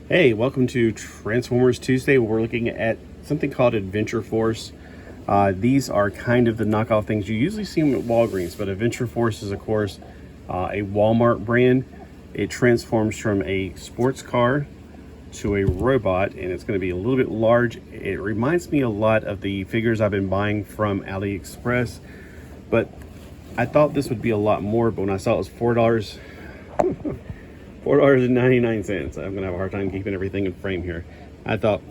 Hey, welcome to Transformers Tuesday. We're looking at something called Adventure Force. These are kind of the knockoff things. You usually see them at Walgreens, but Adventure Force is, of course, a Walmart brand. It transforms from a sports car to a robot, and it's going to be a little bit large. It reminds me a lot of the figures I've been buying from AliExpress, but I thought this would be a lot more, but when I saw it was $4, $4.99. I'm gonna have a hard time keeping everything in frame here. I thought,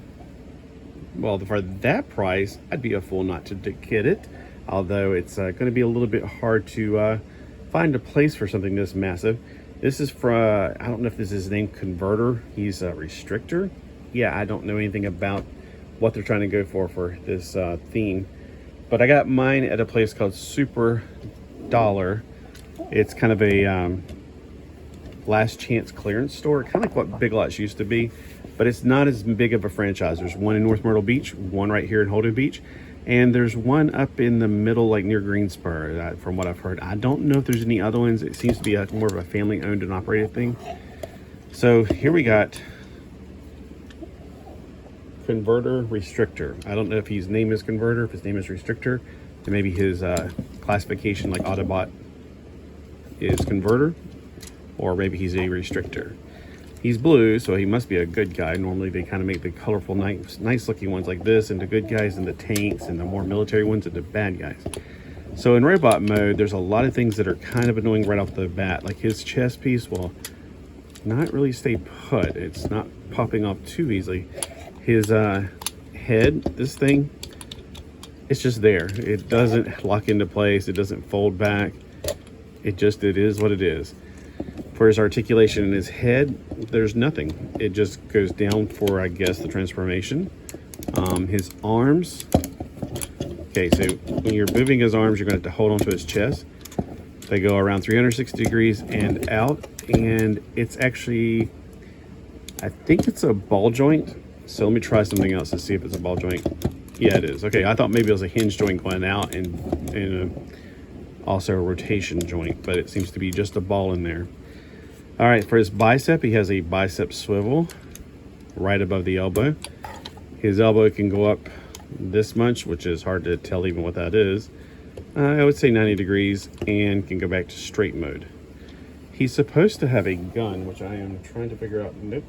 well, for that price, I'd be a fool not to get it. Although it's going to be a little bit hard to find a place for something this massive. This is for, I don't know if this is his name, Converter. He's a Restrictor. Yeah, I don't know anything about what they're trying to go for this theme. But I got mine at a place called Super Dollar. It's kind of a last chance clearance store, kind of like what Big Lots used to be, but it's not as big of a franchise. There's one in North Myrtle Beach, one right here in Holden Beach, and there's one up in the middle, like near Greensboro, from what I've heard. I don't know if there's any other ones. It seems to be more of a family owned and operated thing. So here we got Converter Restrictor. I don't know if his name is Converter, if his name is Restrictor, and maybe his classification like Autobot is Converter, or maybe he's a Restrictor. He's blue, so he must be a good guy. Normally they kind of make the colorful, nice looking ones like this into good guys, and the tanks and the more military ones into bad guys. So in robot mode, there's a lot of things that are kind of annoying right off the bat. Like his chest piece will not really stay put. It's not popping off too easily. His head, this thing, it's just there. It doesn't lock into place. It doesn't fold back. It is what it is. For his articulation in his head, there's nothing. It just goes down for, I guess, the transformation. His arms. Okay, so when you're moving his arms, you're going to have to hold onto his chest. They go around 360 degrees and out, and it's actually, I think it's a ball joint. So let me try something else to see if it's a ball joint. Yeah, it is. Okay, I thought maybe it was a hinge joint going out and also a rotation joint, but it seems to be just a ball in there. All right, for his bicep, he has a bicep swivel right above the elbow. His elbow can go up this much, which is hard to tell even what that is. I would say 90 degrees, and can go back to straight mode. He's supposed to have a gun, which I am trying to figure out. Nope.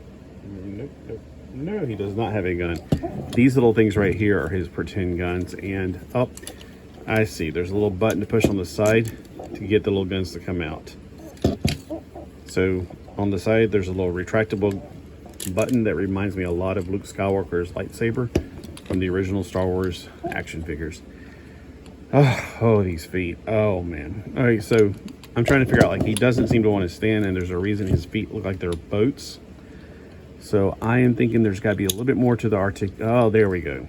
No, he does not have a gun. These little things right here are his pretend guns, and oh, I see. There's a little button to push on the side to get the little guns to come out. So on the side, there's a little retractable button that reminds me a lot of Luke Skywalker's lightsaber from the original Star Wars action figures. Oh, these feet. Oh, man. All right, so I'm trying to figure out, like, he doesn't seem to want to stand, and there's a reason his feet look like they're boats. So I am thinking there's got to be a little bit more to the oh, there we go.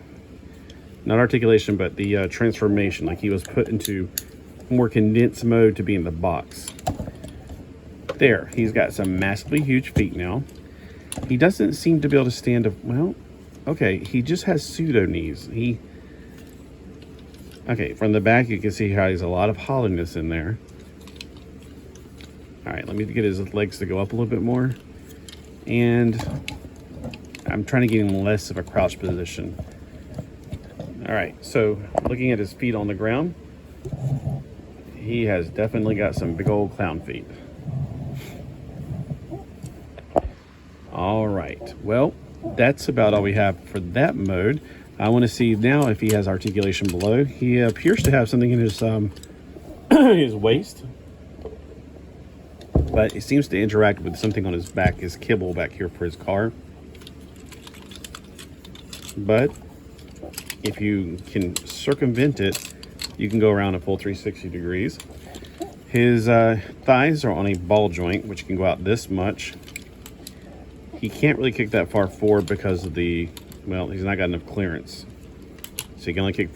Not articulation, but the transformation. Like he was put into more condensed mode to be in the box. There, he's got some massively huge feet now. He doesn't seem to be able to stand up. Well, okay, he just has pseudo knees. Okay, from the back you can see how there's a lot of hollowness in there. All right, let me get his legs to go up a little bit more. And I'm trying to get him less of a crouch position. All right, so looking at his feet on the ground, he has definitely got some big old clown feet. All right, well, that's about all we have for that mode. I want to see now if he has articulation below. He appears to have something in his his waist, but it seems to interact with something on his back, his kibble back here for his car. But if you can circumvent it, you can go around a full 360 degrees. His thighs are on a ball joint, which can go out this much. He can't really kick that far forward because of well, he's not got enough clearance. So he can only kick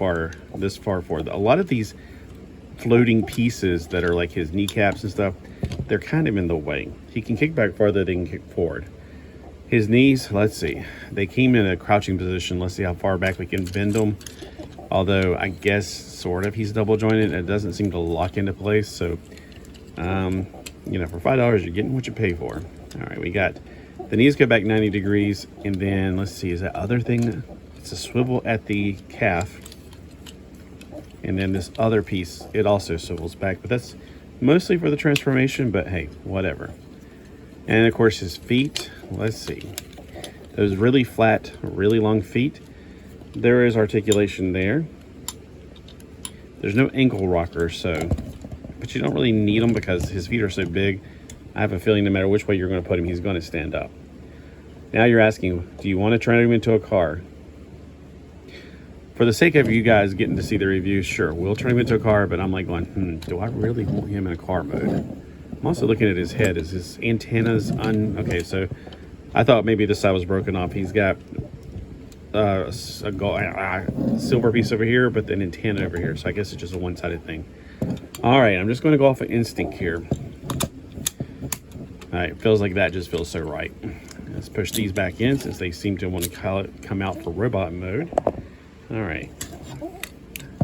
this far forward. A lot of these floating pieces that are like his kneecaps and stuff, they're kind of in the way. He can kick back farther than he can kick forward. His knees, let's see. They came in a crouching position. Let's see how far back we can bend them. Although I guess sort of he's double jointed. It doesn't seem to lock into place. So, for $5, you're getting what you pay for. All right, we got The knees go back 90 degrees, and then let's see, is that other thing? It's a swivel at the calf, and then this other piece, it also swivels back, but that's mostly for the transformation, but hey, whatever. And of course his feet, let's see, those really flat, really long feet, there is articulation there. There's no ankle rocker, so, but you don't really need them because his feet are so big. I have a feeling no matter which way you're going to put him, he's going to stand up. Now you're asking, do you want to turn him into a car? For the sake of you guys getting to see the review, sure, we'll turn him into a car, but I'm like going, do I really want him in a car mode? I'm also looking at his head. Is his antennas okay, so I thought maybe this side was broken off. He's got a silver piece over here, but then antenna over here. So I guess it's just a one-sided thing. All right, I'm just going to go off of instinct here. All right, feels like that just feels so right. Let's push these back in since they seem to want to come out for robot mode. All right,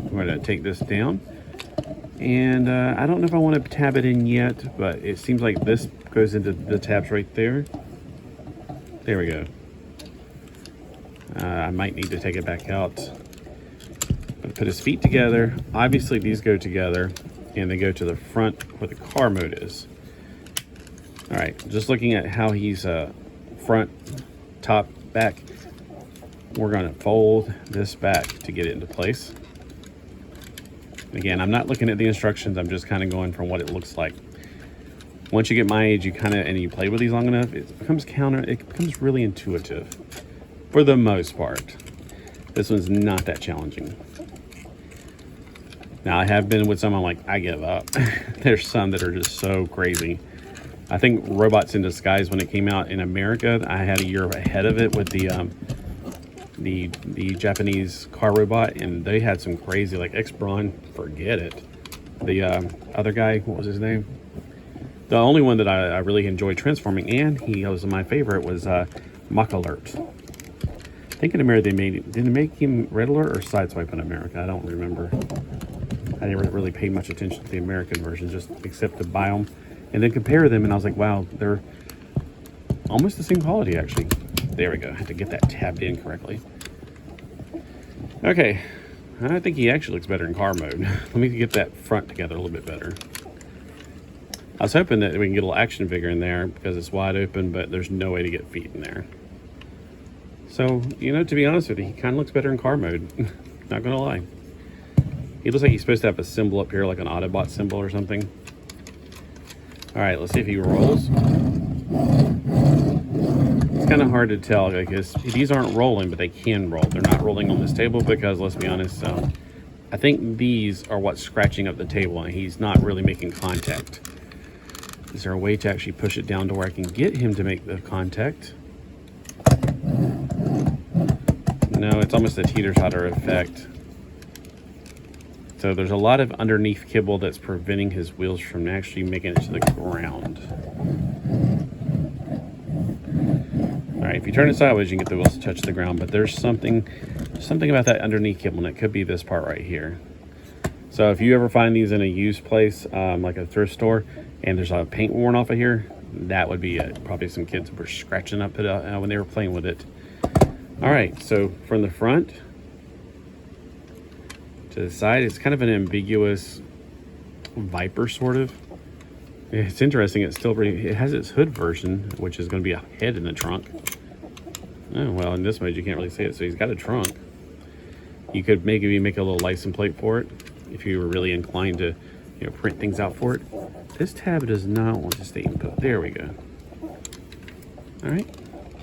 we're going to take this down. And I don't know if I want to tab it in yet, but it seems like this goes into the tabs right there. There we go. I might need to take it back out. Put his feet together. Obviously these go together and they go to the front where the car mode is. All right, just looking at how he's front, top, back, we're going to fold this back to get it into place. Again, I'm not looking at the instructions, I'm just kind of going from what it looks like. Once you get my age, and you play with these long enough, it becomes really intuitive for the most part. This one's not that challenging. Now I have been with some, I'm like, I give up. There's some that are just so crazy. I think Robots in Disguise, when it came out in America, I had a year ahead of it with the Japanese car robot, and they had some crazy, like X-Braun, forget it. The other guy, what was his name? The only one that I really enjoyed transforming, and he was my favorite, was Mock Alert. I think in America did they make him Red Alert or Sideswipe in America? I don't remember. I didn't really pay much attention to the American version, just except to buy them and then compare them, and I was like, wow, they're almost the same quality actually. There we go. I had to get that tabbed in correctly. Okay, I think he actually looks better in car mode. Let me get that front together a little bit better. I was hoping that we can get a little action figure in there because it's wide open, but there's no way to get feet in there. So, you know, to be honest with you, he kind of looks better in car mode. Not gonna lie. He looks like he's supposed to have a symbol up here, like an Autobot symbol or something. All right, let's see if he rolls. It's kind of hard to tell because these aren't rolling, but they can roll. They're not rolling on this table because, let's be honest, I think these are what's scratching up the table and he's not really making contact. Is there a way to actually push it down to where I can get him to make the contact? No, it's almost a teeter-totter effect. So there's a lot of underneath kibble that's preventing his wheels from actually making it to the ground. All right, if you turn it sideways, you can get the wheels to touch the ground, but there's something about that underneath kibble, and it could be this part right here. So if you ever find these in a used place, like a thrift store, and there's a paint worn off of here, that would be it. Probably some kids were scratching up it when they were playing with it. All right, so from the front to the side, it's kind of an ambiguous Viper, sort of. It's interesting, it has its hood version, which is going to be a head in the trunk. Oh, well, in this mode you can't really see it, so he's got a trunk. You could maybe make a little license plate for it if you were really inclined to, you know, print things out for it. This tab does not want to stay input. There we go. All right.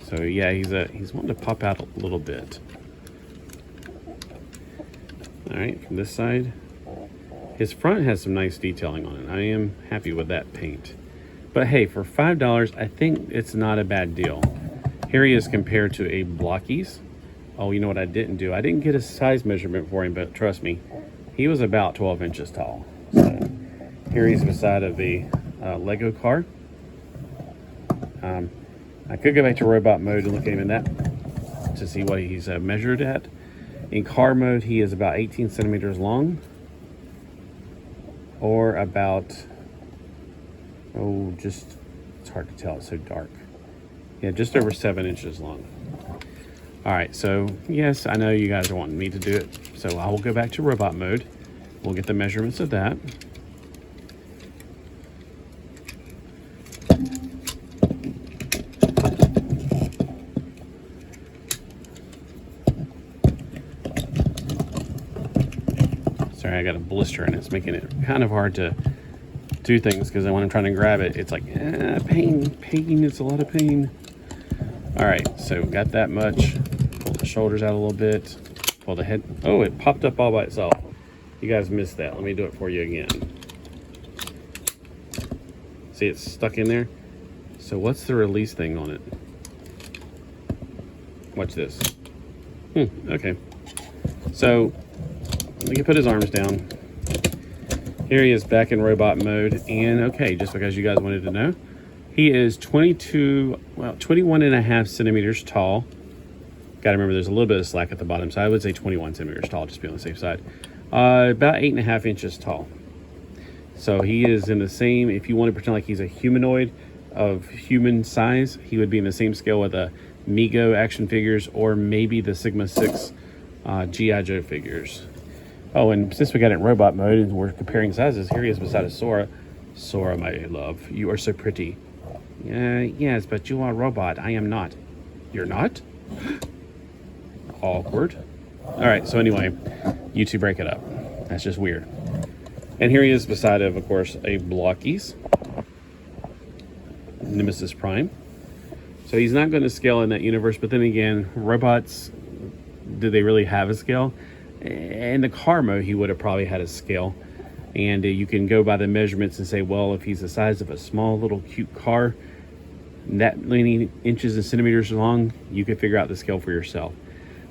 So yeah, he's wanting to pop out a little bit. All right, from this side, his front has some nice detailing on it. I am happy with that paint. But hey, for $5, I think it's not a bad deal. Here he is compared to a Blockies. Oh, you know what I didn't do? I didn't get a size measurement for him, but trust me, he was about 12 inches tall. So here he's beside of a Lego car. I could go back to robot mode and look at him in that to see what he's measured at. In car mode, he is about 18 centimeters long, or about, it's hard to tell, it's so dark. Yeah, just over 7 inches long. All right, so yes, I know you guys are wanting me to do it. So I will go back to robot mode. We'll get the measurements of that. Sorry, I got a blister and it's making it kind of hard to do things because when I'm trying to grab it, it's like, pain, it's a lot of pain. All right, so got that much. Pull the shoulders out a little bit. Pull the head. Oh, it popped up all by itself. You guys missed that. Let me do it for you again. See, it's stuck in there. So what's the release thing on it? Watch this. Okay. So we can put his arms down. Here he is back in robot mode. And okay, just because you guys wanted to know, he is 21 and a half centimeters tall. Got to remember there's a little bit of slack at the bottom, so I would say 21 centimeters tall, just to be on the safe side. About 8.5 inches tall. So he is in the same, if you want to pretend like he's a humanoid of human size, he would be in the same scale with the Mego action figures or maybe the Sigma 6 G.I. Joe figures. Oh, and since we got it in robot mode and we're comparing sizes, here he is beside of Sora. Sora, my love, you are so pretty. Yes, but you are a robot. I am not. You're not? Awkward. All right, so anyway, you two break it up. That's just weird. And here he is beside of course, a Blockies. Nemesis Prime. So he's not going to scale in that universe, but then again, robots, do they really have a scale? In the car mode, he would have probably had a scale. And you can go by the measurements and say, well, if he's the size of a small little cute car, that many inches and centimeters long, you can figure out the scale for yourself.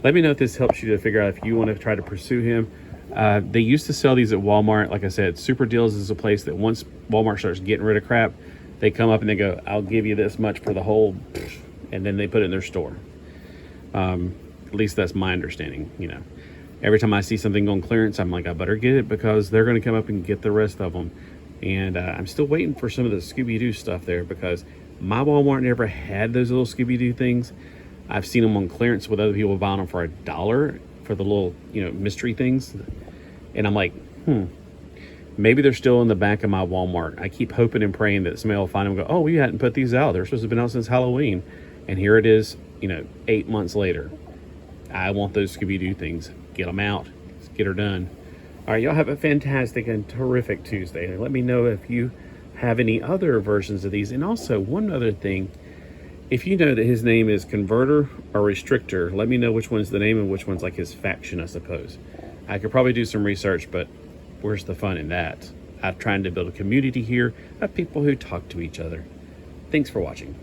Let me know if this helps you to figure out if you want to try to pursue him. They used to sell these at Walmart. Like I said, Super Deals is a place that once Walmart starts getting rid of crap, they come up and they go, I'll give you this much for the whole, and then they put it in their store. At least that's my understanding, you know. Every time I see something on clearance, I'm like, I better get it because they're going to come up and get the rest of them. And I'm still waiting for some of the Scooby-Doo stuff there because my Walmart never had those little Scooby-Doo things. I've seen them on clearance with other people buying them for $1 for the little, you know, mystery things. And I'm like, maybe they're still in the back of my Walmart. I keep hoping and praying that somebody will find them and go, oh, we hadn't put these out. They're supposed to have been out since Halloween. And here it is, you know, 8 months later. I want those Scooby-Doo things. Get them out. Let's get her done. All right, y'all have a fantastic and terrific Tuesday. Let me know if you have any other versions of these. And also, one other thing, if you know that his name is Converter or Restrictor, let me know which one's the name and which one's like his faction, I suppose. I could probably do some research, but where's the fun in that? I'm trying to build a community here of people who talk to each other. Thanks for watching.